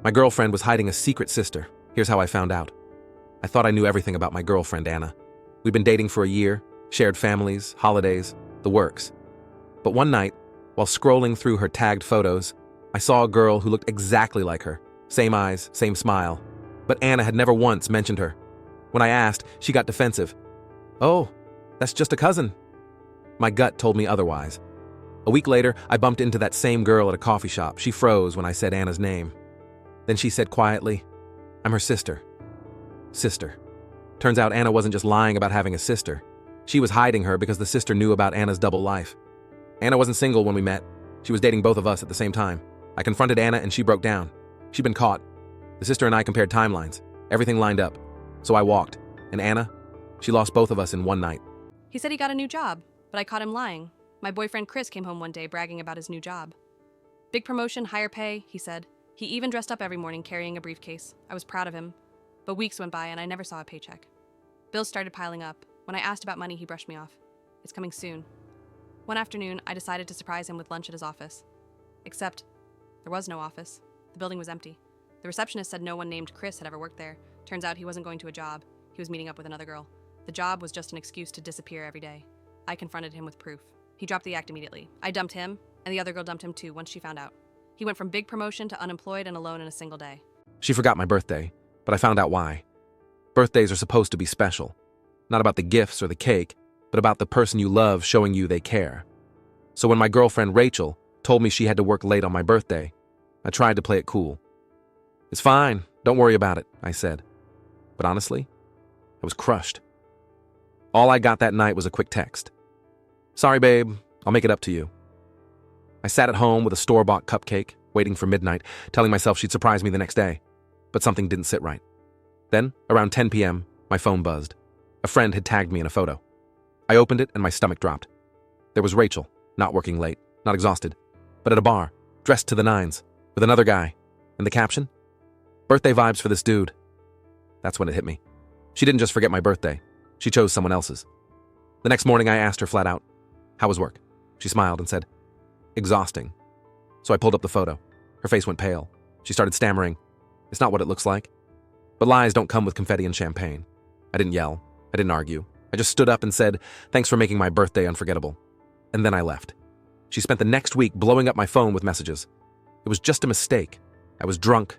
My girlfriend was hiding a secret sister. Here's how I found out. I thought I knew everything about my girlfriend, Anna. We'd been dating for a year, shared families, holidays, the works. But one night, while scrolling through her tagged photos, I saw a girl who looked exactly like her. Same eyes, same smile. But Anna had never once mentioned her. When I asked, she got defensive. "Oh, that's just a cousin." My gut told me otherwise. A week later, I bumped into that same girl at a coffee shop. She froze when I said Anna's name. Then she said quietly, "I'm her sister." Sister. Turns out Anna wasn't just lying about having a sister. She was hiding her because the sister knew about Anna's double life. Anna wasn't single when we met. She was dating both of us at the same time. I confronted Anna and she broke down. She'd been caught. The sister and I compared timelines. Everything lined up. So I walked. And Anna, she lost both of us in one night. He said he got a new job, but I caught him lying. My boyfriend Chris came home one day bragging about his new job. Big promotion, higher pay, he said. He even dressed up every morning carrying a briefcase. I was proud of him. But weeks went by and I never saw a paycheck. Bills started piling up. When I asked about money, he brushed me off. It's coming soon. One afternoon, I decided to surprise him with lunch at his office. Except, there was no office. The building was empty. The receptionist said no one named Chris had ever worked there. Turns out he wasn't going to a job. He was meeting up with another girl. The job was just an excuse to disappear every day. I confronted him with proof. He dropped the act immediately. I dumped him, and the other girl dumped him too once she found out. He went from big promotion to unemployed and alone in a single day. She forgot my birthday, but I found out why. Birthdays are supposed to be special. Not about the gifts or the cake, but about the person you love showing you they care. So when my girlfriend Rachel told me she had to work late on my birthday, I tried to play it cool. "It's fine, don't worry about it," I said. But honestly, I was crushed. All I got that night was a quick text. "Sorry, babe, I'll make it up to you." I sat at home with a store-bought cupcake, waiting for midnight, telling myself she'd surprise me the next day. But something didn't sit right. Then, around 10 p.m., my phone buzzed. A friend had tagged me in a photo. I opened it and my stomach dropped. There was Rachel, not working late, not exhausted, but at a bar, dressed to the nines, with another guy. And the caption? "Birthday vibes for this dude." That's when it hit me. She didn't just forget my birthday. She chose someone else's. The next morning I asked her flat out, "How was work?" She smiled and said, "Exhausting." So I pulled up the photo. Her face went pale. She started stammering. "It's not what it looks like." But lies don't come with confetti and champagne. I didn't yell. I didn't argue. I just stood up and said, "Thanks for making my birthday unforgettable." And then I left. She spent the next week blowing up my phone with messages. It was just a mistake. I was drunk.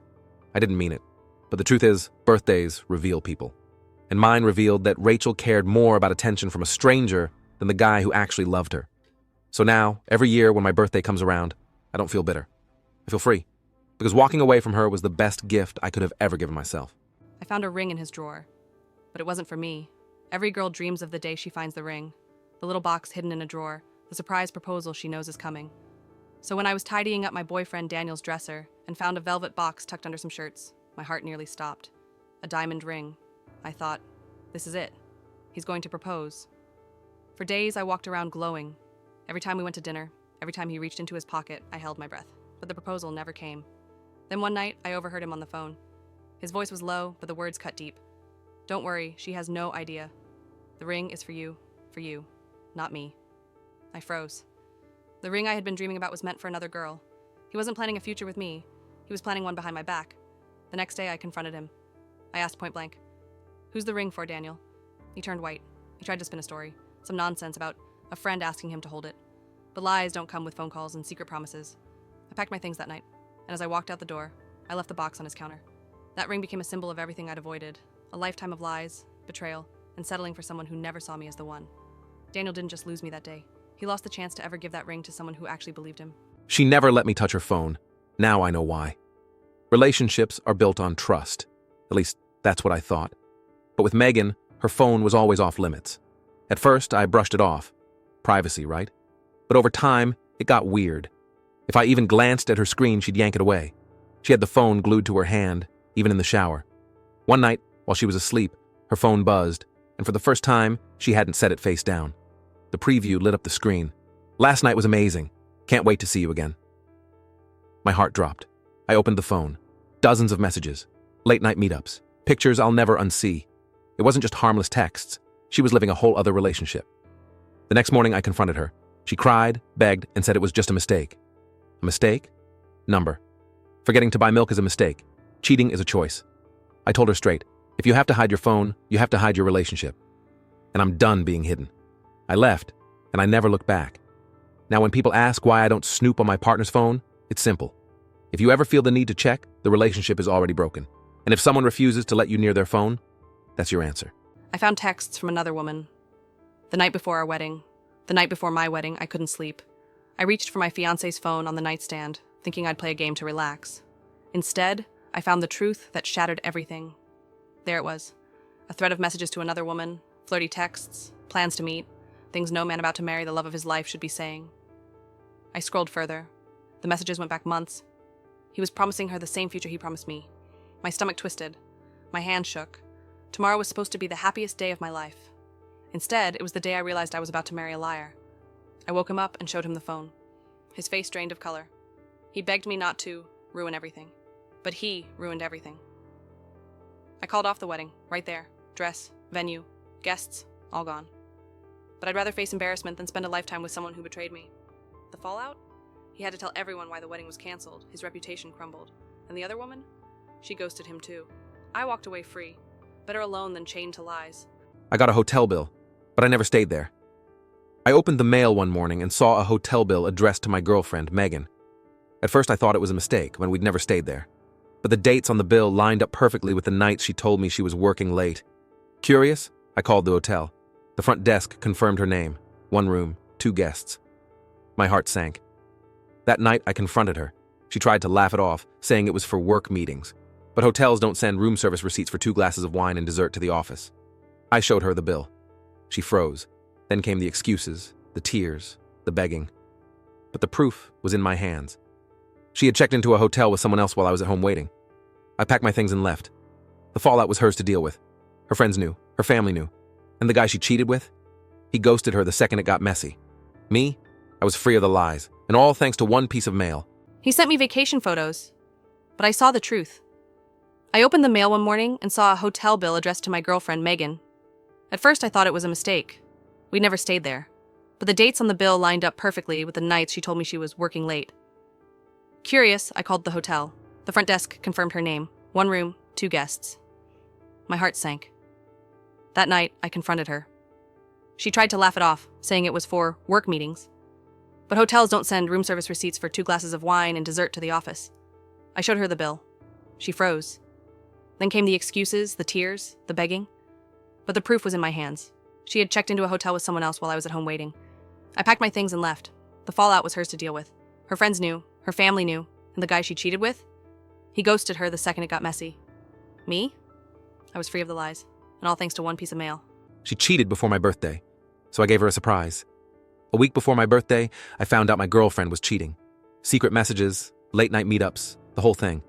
I didn't mean it. But the truth is, birthdays reveal people. And mine revealed that Rachel cared more about attention from a stranger than the guy who actually loved her. So now, every year when my birthday comes around, I don't feel bitter. I feel free. Because walking away from her was the best gift I could have ever given myself. I found a ring in his drawer. But it wasn't for me. Every girl dreams of the day she finds the ring. The little box hidden in a drawer. The surprise proposal she knows is coming. So when I was tidying up my boyfriend Daniel's dresser and found a velvet box tucked under some shirts, my heart nearly stopped. A diamond ring. I thought, this is it. He's going to propose. For days I walked around glowing. Every time we went to dinner, every time he reached into his pocket, I held my breath. But the proposal never came. Then one night, I overheard him on the phone. His voice was low, but the words cut deep. "Don't worry, she has no idea. The ring is for you, not me." I froze. The ring I had been dreaming about was meant for another girl. He wasn't planning a future with me. He was planning one behind my back. The next day, I confronted him. I asked point blank, "Who's the ring for, Daniel?" He turned white. He tried to spin a story, some nonsense about a friend asking him to hold it. But lies don't come with phone calls and secret promises. I packed my things that night, and as I walked out the door, I left the box on his counter. That ring became a symbol of everything I'd avoided, a lifetime of lies, betrayal, and settling for someone who never saw me as the one. Daniel didn't just lose me that day. He lost the chance to ever give that ring to someone who actually believed him. She never let me touch her phone. Now I know why. Relationships are built on trust. At least, that's what I thought. But with Megan, her phone was always off limits. At first, I brushed it off. Privacy, right? But over time, it got weird. If I even glanced at her screen, she'd yank it away. She had the phone glued to her hand, even in the shower. One night, while she was asleep, her phone buzzed, and for the first time, she hadn't set it face down. The preview lit up the screen. "Last night was amazing. Can't wait to see you again." My heart dropped. I opened the phone. Dozens of messages. Late-night meetups. Pictures I'll never unsee. It wasn't just harmless texts. She was living a whole other relationship. The next morning, I confronted her. She cried, begged, and said it was just a mistake. A mistake? Number. Forgetting to buy milk is a mistake. Cheating is a choice. I told her straight, if you have to hide your phone, you have to hide your relationship. And I'm done being hidden. I left, and I never looked back. Now when people ask why I don't snoop on my partner's phone, it's simple. If you ever feel the need to check, the relationship is already broken. And if someone refuses to let you near their phone, that's your answer. I found texts from another woman. The night before our wedding, the night before my wedding, I couldn't sleep. I reached for my fiancé's phone on the nightstand, thinking I'd play a game to relax. Instead, I found the truth that shattered everything. There it was. A thread of messages to another woman, flirty texts, plans to meet, things no man about to marry the love of his life should be saying. I scrolled further. The messages went back months. He was promising her the same future he promised me. My stomach twisted. My hand shook. Tomorrow was supposed to be the happiest day of my life. Instead, it was the day I realized I was about to marry a liar. I woke him up and showed him the phone. His face drained of color. He begged me not to ruin everything. But he ruined everything. I called off the wedding, right there. Dress, venue, guests, all gone. But I'd rather face embarrassment than spend a lifetime with someone who betrayed me. The fallout? He had to tell everyone why the wedding was canceled. His reputation crumbled. And the other woman? She ghosted him too. I walked away free. Better alone than chained to lies. I got a hotel bill, but I never stayed there. I opened the mail one morning and saw a hotel bill addressed to my girlfriend, Megan. At first I thought it was a mistake when we'd never stayed there. But the dates on the bill lined up perfectly with the nights she told me she was working late. Curious, I called the hotel. The front desk confirmed her name. 1 room, 2 guests. My heart sank. That night I confronted her. She tried to laugh it off, saying it was for work meetings. But hotels don't send room service receipts for 2 glasses of wine and dessert to the office. I showed her the bill. She froze. Then came the excuses, the tears, the begging. But the proof was in my hands. She had checked into a hotel with someone else while I was at home waiting. I packed my things and left. The fallout was hers to deal with. Her friends knew, her family knew. And the guy she cheated with? He ghosted her the second it got messy. Me? I was free of the lies, and all thanks to one piece of mail. He sent me vacation photos, but I saw the truth. I opened the mail one morning and saw a hotel bill addressed to my girlfriend, Megan. At first I thought it was a mistake. We'd never stayed there. But the dates on the bill lined up perfectly with the nights she told me she was working late. Curious, I called the hotel. The front desk confirmed her name. 1 room, 2 guests. My heart sank. That night, I confronted her. She tried to laugh it off, saying it was for work meetings. But hotels don't send room service receipts for 2 glasses of wine and dessert to the office. I showed her the bill. She froze. Then came the excuses, the tears, the begging. But the proof was in my hands. She had checked into a hotel with someone else while I was at home waiting. I packed my things and left. The fallout was hers to deal with. Her friends knew, her family knew, and the guy she cheated with? He ghosted her the second it got messy. Me? I was free of the lies, and all thanks to one piece of mail. She cheated before my birthday, so I gave her a surprise. A week before my birthday, I found out my girlfriend was cheating. Secret messages, late-night meetups, the whole thing.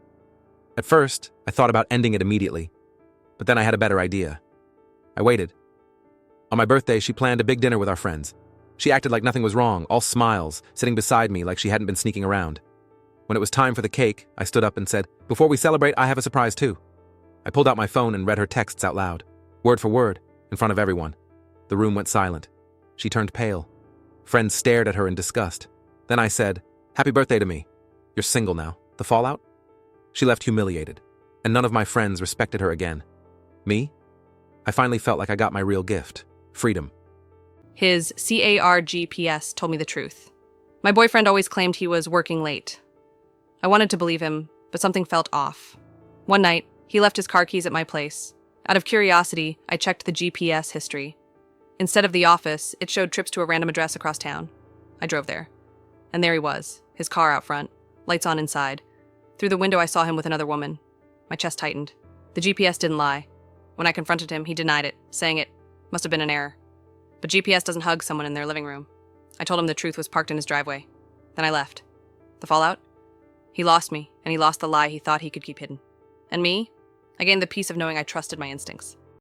At first, I thought about ending it immediately, but then I had a better idea. I waited. On my birthday, she planned a big dinner with our friends. She acted like nothing was wrong, all smiles, sitting beside me like she hadn't been sneaking around. When it was time for the cake, I stood up and said, "Before we celebrate, I have a surprise too." I pulled out my phone and read her texts out loud, word for word, in front of everyone. The room went silent. She turned pale. Friends stared at her in disgust. Then I said, "Happy birthday to me. You're single now. The fallout?" She left humiliated, and none of my friends respected her again. Me? I finally felt like I got my real gift, freedom. His CAR GPS told me the truth. My boyfriend always claimed he was working late. I wanted to believe him, but something felt off. One night, he left his car keys at my place. Out of curiosity, I checked the GPS history. Instead of the office, it showed trips to a random address across town. I drove there. And there he was, his car out front, lights on inside. Through the window, I saw him with another woman. My chest tightened. The GPS didn't lie. When I confronted him, he denied it, saying it must have been an error. But GPS doesn't hug someone in their living room. I told him the truth was parked in his driveway. Then I left. The fallout? He lost me, and he lost the lie he thought he could keep hidden. And me? I gained the peace of knowing I trusted my instincts.